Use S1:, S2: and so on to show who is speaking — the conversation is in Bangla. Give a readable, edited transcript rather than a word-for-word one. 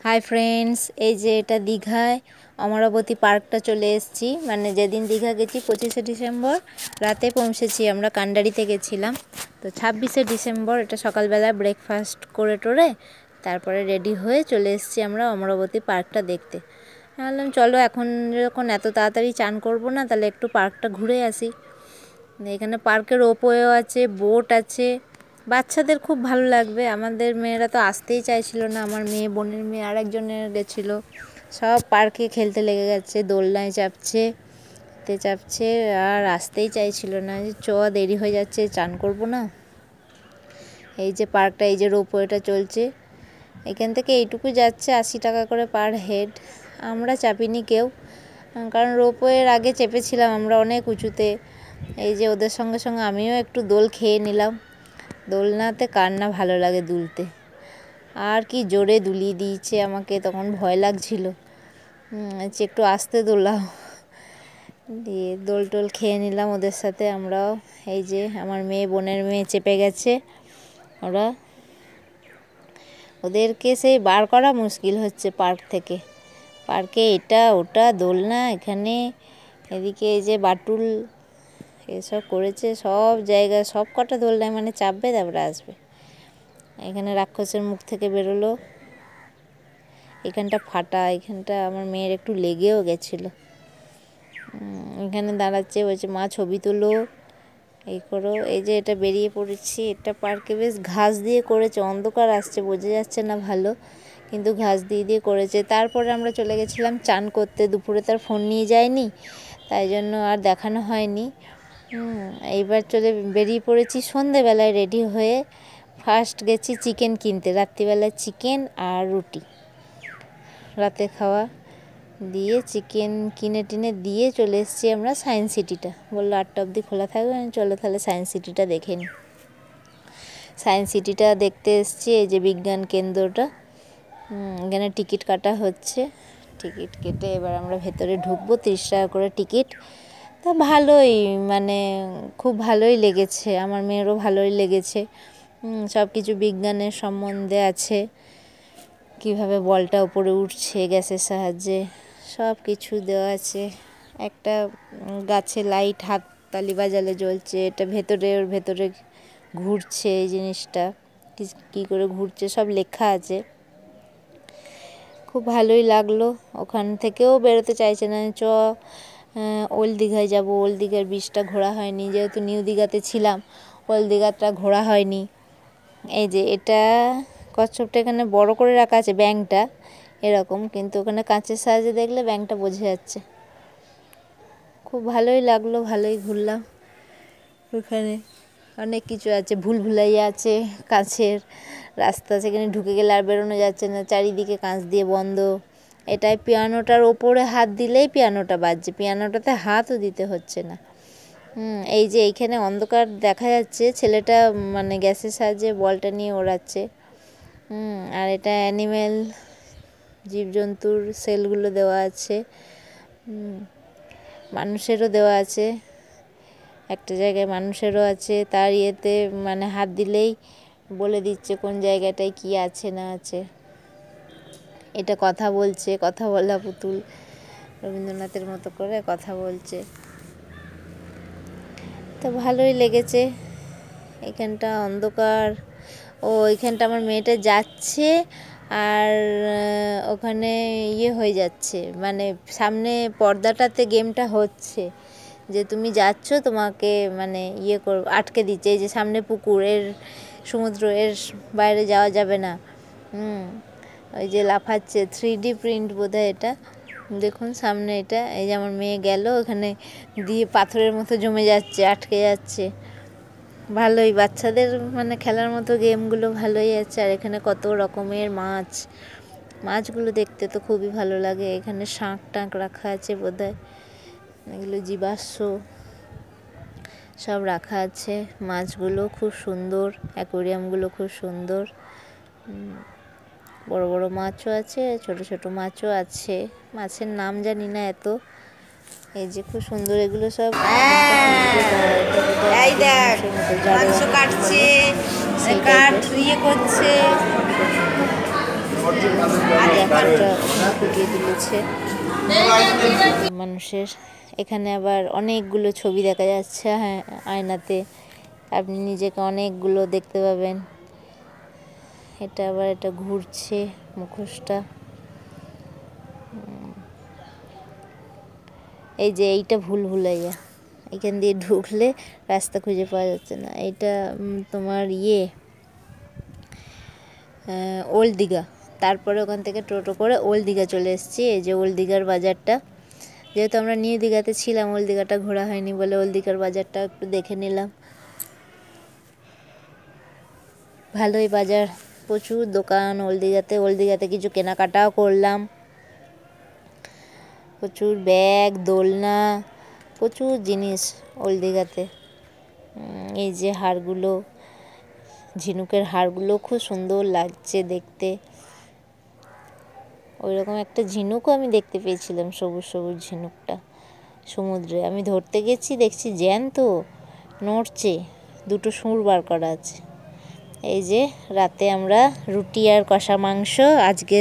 S1: হাই ফ্রেন্ডস, এই যে এটা দীঘায় অমরাবতী পার্কটা চলে এসেছি। মানে যেদিন দীঘা গেছি 25শে ডিসেম্বর রাতে পৌঁছেছি, আমরা কান্ডারিতে গেছিলাম। তো 26শে ডিসেম্বর এটা সকালবেলা ব্রেকফাস্ট করে টোরে তারপরে রেডি হয়ে চলে এসেছি আমরা অমরাবতী পার্কটা দেখতে। ভাবলাম চলো এখন যখন এত তাড়াতাড়ি চান করব না, তাহলে একটু পার্কটা ঘুরে আসি। এখানে পার্কের রোপওয়েও আছে, বোট আছে, বাচ্চাদের খুব ভালো লাগবে। আমাদের মেয়েরা তো আসতেই চাইছিল না, আমার মেয়ে, বোনের মেয়ে আর একজনের গেছিলো। সব পার্কে খেলতে লেগে গেছে, দোলনায় চাপছে আর আসতেই চাইছিল না। চ দেরি হয়ে যাচ্ছে, চান করব না। এই যে পার্কটা, এই যে রোপওয়েটা চলছে, এখান থেকে এইটুকু যাচ্ছে 80 টাকা করে পার হেড। আমরা চাপিনি কেউ, কারণ রোপওয়ের আগে চেপেছিলাম আমরা অনেক উঁচুতে। এই যে ওদের সঙ্গে সঙ্গে আমিও একটু দোল খেয়ে নিলাম। দোলনাতে কার না ভালো লাগে দুলতে, আর কি জোরে দুলিয়ে দিয়েছে আমাকে, তখন ভয় লাগছিল। একটু আস্তে দোলাও, দিয়ে দোল টোল খেয়ে নিলাম ওদের সাথে আমরাও। এই যে আমার মেয়ে, বোনের মেয়ে চেপে গেছে। ওদেরকে সেই বার করা মুশকিল হচ্ছে পার্ক থেকে। পার্কে এটা ওটা দোলনা, এখানে এদিকে এই যে বাটুল এসব করেছে, সব জায়গায় সব কটা দোলনায় মানে চাপবে তারপরে আসবে। এখানে রাক্ষসের মুখ থেকে বেরোলো, এখানটা ফাটা, এখানটা আমার মেয়ের একটু লেগেও গেছিলো। এখানে দাঁড়াচ্ছে, বলছে মা ছবি তুলো, এই করো। এই যে এটা বেরিয়ে পড়েছি। এটা পার্কে বেশ ঘাস দিয়ে করেছে, অন্ধকার আসছে বোঝা যাচ্ছে না ভালো, কিন্তু ঘাস দিয়ে করেছে। তারপরে আমরা চলে গেছিলাম চান করতে। দুপুরে তার ফোন নিয়ে যায়নি, তাই জন্য আর দেখানো হয়নি। এইবার বেরিয়ে পড়েছি সন্ধেবেলায় রেডি হয়ে। ফার্স্ট গেছি চিকেন কিনতে, রাত্রিবেলায় চিকেন আর রুটি রাতে খাওয়া দিয়ে চিকেন কিনে টিনে দিয়ে চলে এসেছি আমরা সায়েন্স সিটিটা। বললো 8টা অবধি খোলা থাকবে, চলো তাহলে সায়েন্স সিটিটা দেখে নিই। সায়েন্স সিটিটা দেখতে এসেছি। এই যে বিজ্ঞান কেন্দ্রটা, এখানে টিকিট কাটা হচ্ছে। টিকিট কেটে এবার আমরা ভেতরে ঢুকবো, 30 টাকা করে টিকিট। তা ভালোই, মানে খুব ভালোই লেগেছে, আমার মেয়েরও ভালোই লেগেছে। সব কিছু বিজ্ঞানের সম্বন্ধে আছে, কিভাবে বলটা উপরে উঠছে গ্যাসের সাহায্যে, সব কিছু দেওয়া আছে। একটা গাছে লাইট হাততালি বাজালে জ্বলছে, এটা ওর ভেতরে ঘুরছে, এই জিনিসটা কী করে ঘুরছে সব লেখা আছে। খুব ভালোই লাগলো। ওখান থেকেও বেরোতে চাইছে না, ওল্ড দীঘায় যাবো। ওল্ড দীঘার বীজটা ঘোরা হয়নি, যেহেতু নিউ দীঘাতে ছিলাম, ওল্ড দীঘাটা ঘোরা হয়নি। এই যে এটা কচ্ছপটা এখানে বড় করে রাখা আছে, ব্যাঙটা এরকম, কিন্তু ওখানে কাঁচের সাহায্যে দেখলে ব্যাঙটা বোঝা যাচ্ছে। খুব ভালোই লাগলো, ভালোই ঘুরলাম। ওখানে অনেক কিছু আছে, ভুলভুলাইয়া আছে, কাঁচের রাস্তা, সেখানে ঢুকে গেলে আর বেরোনো যাচ্ছে না, চারিদিকে কাঁচ দিয়ে বন্ধ। এটাই পিয়ানোটার ওপরে হাত দিলেই পিয়ানোটা বাজছে, পিয়ানোটাতে হাতও দিতে হচ্ছে না। এই যে এইখানে অন্ধকার দেখা যাচ্ছে, ছেলেটা মানে গ্যাসের সাহায্যে বলটা নিয়ে ওড়াচ্ছে। আর এটা অ্যানিমেল, জীবজন্তুর সেলগুলো দেওয়া আছে, মানুষেরও দেওয়া আছে, একটা জায়গায় মানুষেরও আছে। তার ইয়েতে মানে হাত দিলেই বলে দিচ্ছে কোন জায়গাটায় কি আছে না আছে। এটা কথা বলছে, কথা বলা পুতুল, রবীন্দ্রনাথের মতো করে কথা বলছে। তো ভালোই লেগেছে। এখানটা অন্ধকার, এখানটা আমার মেয়েটা যাচ্ছে আর ওখানে হয়ে যাচ্ছে, মানে সামনে পর্দাটাতে গেমটা হচ্ছে যে তুমি যাচ্ছ, তোমাকে মানে আটকে দিচ্ছে। এই যে সামনে পুকুর, এর সমুদ্র, এর বাইরে যাওয়া যাবে না। ওই যে লাফাচ্ছে, 3D প্রিন্ট বোধহয় এটা। দেখুন সামনে এটা, এই যে আমার মেয়ে গেল, ওখানে দিয়ে পাথরের মতো জমে যাচ্ছে, আটকে যাচ্ছে। ভালোই, বাচ্চাদের মানে খেলার মতো গেমগুলো ভালোই আছে। আর এখানে কত রকমের মাছগুলো দেখতে তো খুবই ভালো লাগে। এখানে শাঁখ টাঁক রাখা আছে বোধহয়, এগুলো জীবাশ্ম সব রাখা আছে। মাছগুলো খুব সুন্দর, অ্যাকোয়ারিয়ামগুলো খুব সুন্দর, বড় বড় মাছও আছে, ছোট ছোট মাছও আছে। মাছের নাম জানি না এত। এই যে খুব সুন্দর, এগুলো সব কাটছে, করছে। জামাটা ফুটিয়ে তুলেছে মানুষের। এখানে আবার অনেকগুলো ছবি দেখা যাচ্ছে, হ্যাঁ, আয়নাতে আপনি নিজেকে অনেকগুলো দেখতে পাবেন। এটা আবার এটা ঘুরছে মুখোশটা। এই যে এইটা ভুলভুলাইয়া, এখান দিয়ে ঢুকলে রাস্তা খুঁজে পাওয়া যাচ্ছে না। এইটা তোমার ওল্ড দীঘা। তারপরে ওখান থেকে টোটো করে ওল্ড দীঘা চলে এসেছি। এই যে ওল্ড দীঘার বাজারটা, যেহেতু আমরা নিউ দীঘাতে ছিলাম, ওল্ড দীঘাটা ঘোরা হয়নি বলে ওল্ড দীঘার বাজারটা একটু দেখে নিলাম। ভালোই বাজার, প্রচুর দোকান ওল্ড দীঘাতে। ওল্ড দীঘাতে কিছু কেনাকাটাও করলাম, প্রচুর ব্যাগ, দোলনা, প্রচুর জিনিস ওল্ড দীঘাতে। এই যে হারগুলো, ঝিনুকের হারগুলো খুব সুন্দর লাগছে দেখতে। ওই রকম একটা ঝিনুকও আমি দেখতে পেয়েছিলাম, সবুজ সবুজ ঝিনুকটা সমুদ্রে। আমি ধরতে গেছি, দেখছি জ্যান্ত নড়ছে, দুটো সুর বার করা আছে। এই যে রাতে আমরা রুটি আর কষা মাংস আজকে